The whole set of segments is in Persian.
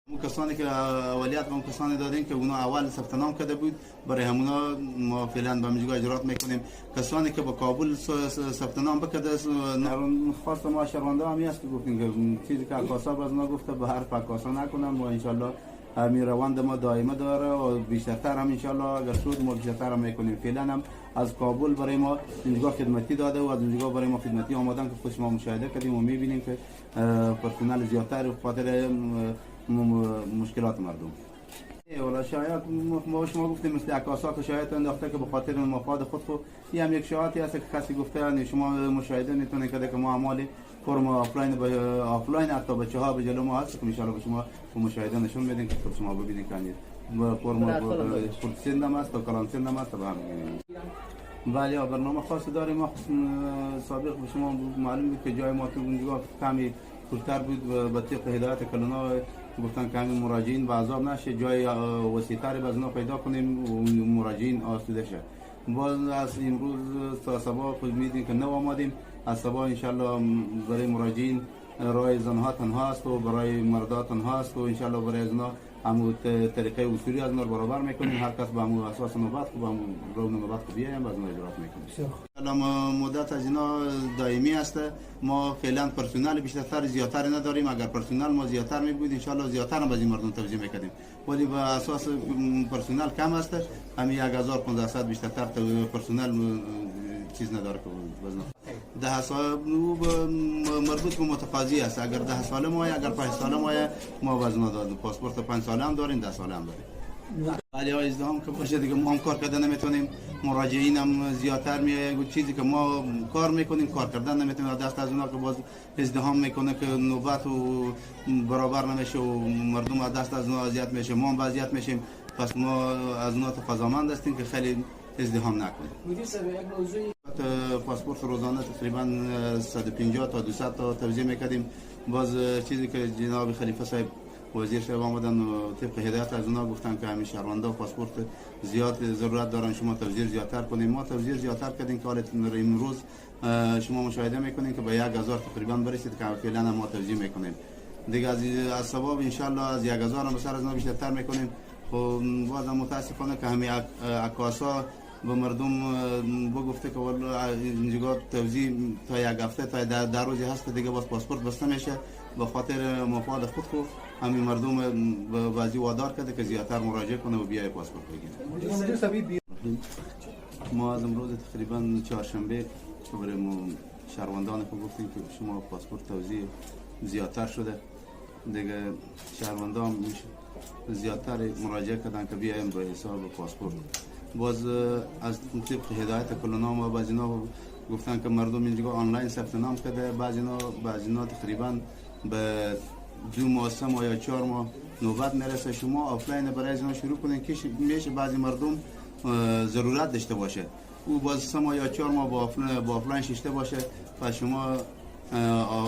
اون کسانی که اولیت به اون کسانی دادیم که اونا اول ثبت نام کرده بود، برای همونا ما فعلا به مجگاه اجرات میکنیم. کسانی که با کابل ثبت نام بکرده خواست ما شهرونده همی است که گفتیم که چیزی که عکاسا از ما گفته به حرف عکاسا نکنم و انشالله همین روند ما دائمه داره و بیشتر هم انشالله اگر شد ما بیشتر هم میکنیم. فعلا هم از کابل برای ما اینجا خدمتی داده و از اینجا برای ما خدمتی آمدن که خود ما مشاهده کردیم و میبینیم که پرسنل زیادتر به خاطر مشکلات مردم. ولی شاید ما شما گفتیم مثل عکاسا که شاید انداخته که به خاطر مفاد خود این هم یک شایعاتی است که کسی گفته یعنی شما مشاهده نتونه کرده که ما اعمال فرم آفلاین حتی بچه‌ها به جلو ما هست که ان شاء الله شما مشاهده نشون میدین که شما ببینید که فرم پرسند هم است و کلان سند هم است به هم. بله برنامه خاصی داریم. ما سابق به شما معلوم بود که جای ما تو اونجا کمی کمتر بود به طبق هدایت کلونا گفتن که همین مراجعین به عذاب نشه، جای وسیع‌تری باز پیدا کنیم و مراجعین آسوده شه. باز از امروز تا صبح خود میدین که نو آمدیم، از صبح انشالله برای مراجعین رای زنها تنها است و برای مردا تنها است و انشالله برای زنها همون طریقه اصولی از نور برابر میکنیم. هر کس به همون اساس نوبت و به همون رو نوبت بیایم باز اجرات میکنیم. الان مدت از اینا دائمی است. ما فعلا پرسنل بیشتر زیادتر نداریم. اگر پرسنل ما زیادتر می بود انشالله زیادتر هم از این مردم توزیع میکردیم، ولی به اساس پرسنل کم است. همین 1500 بیشتر پرسنل چیز نداره که وزن 10 سال مربوط به متقاضی است. اگر 10 ساله ما اگر 5 ساله ما وزن دادیم. پاسپورت 5 ساله هم داریم، 10 ساله هم داریم. ولی ازدحام که باشه دیگه ما هم کار کردن نمیتونیم. مراجعین هم زیادتر میاد، چیزی که ما کار میکنیم کار کردن نمیتونیم. دست از اونها که باز ازدحام میکنه که نوبت و برابر نمیشه و مردم دست از اونها اذیت میشه، ما هم اذیت میشیم. پس ما از اونها تقاضامند هستیم که خیلی ازدحام نکنیم. مدیر صاحب یک موضوعی پاسپورت روزانه تقریبا 150 تا 200 تا توزیع میکردیم. باز چیزی که جناب خلیفه صاحب وزیر صاحب آمدن و طبق هدایت از اونها گفتن که همین شهروندا پاسپورت زیاد ضرورت دارن، شما توزیع زیادتر کنیم. ما توزیع زیادتر کردیم که حالا امروز شما مشاهده میکنین که به 1000 تقریبا برسید که فعلا ما توزیع میکنیم. دیگه از سبب ان شاء الله از 1000 هم بسر از ما بیشتر میکنیم. خب باز متاسفانه که همین عکاسا به مردم بگفته که والله اینجا توزیع تا یک هفته تا در روزی هست دیگه باز پاسپورت بسته میشه. به خاطر مفاد خود همین مردم به بازی وادار کرده که زیادتر مراجعه کنه و بیای پاسپورت بگیره. ما از امروز تقریبا چهارشنبه برای شهروندان که گفتیم که شما پاسپورت توزیع زیادتر شده دیگه شهروندان زیادتر مراجعه کردن که بیایم به حساب پاسپورت. باز از طبق هدایت کلونا ما بعضی اینا گفتن که مردم اینجا آنلاین ثبت نام کرده، بعضی اینا تقریبا به 2 ماه 3 ماه یا 4 ماه نوبت میرسه. شما آفلاین برای از اینا شروع کنین که میشه بعضی مردم ضرورت داشته باشه او باز 3 ماه یا 4 ماه با آفلاین شیشته باشه. پس شما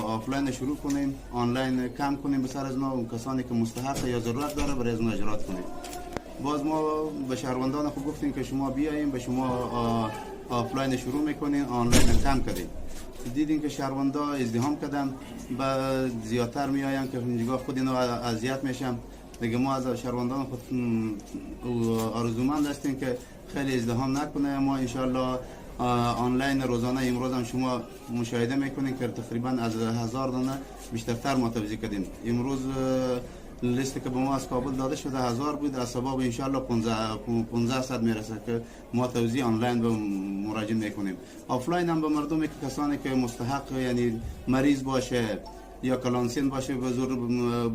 آفلاین شروع کنیم، آنلاین کم کنیم بسر از ما کسانی که مستحق یا ضرورت داره برای از ما اجرات کنیم. باز ما به شهروندان خوب گفتیم که شما بیاییم به شما آفلاین شروع میکنین، آنلاین کم کردیم. دیدیم که شهروندا ازدحام کردن و زیادتر میآین که اینجا خود اینا اذیت میشن. دیگه ما از شهروندان خود آرزومند هستیم که خیلی ازدحام نکنه. ما ان شاء الله آنلاین روزانه امروز هم شما مشاهده میکنین که تقریبا از 1000 دانه بیشتر ما توزیع کردیم. امروز لیستی که به ما از کابل داده شده 1000 بود، از سبب ان شاء الله 1500 میرسه که ما توزیع آنلاین به مراجعین میکنیم. آفلاین هم به مردمی که کسانی که مستحق یعنی مریض باشه یا کلانسین باشه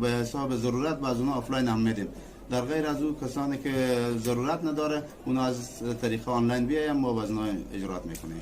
به حساب ضرورت باز اونها آفلاین هم میدیم. در غیر از او کسانی که ضرورت نداره اونها از طریق آنلاین بیایم ما باز اجرات میکنیم.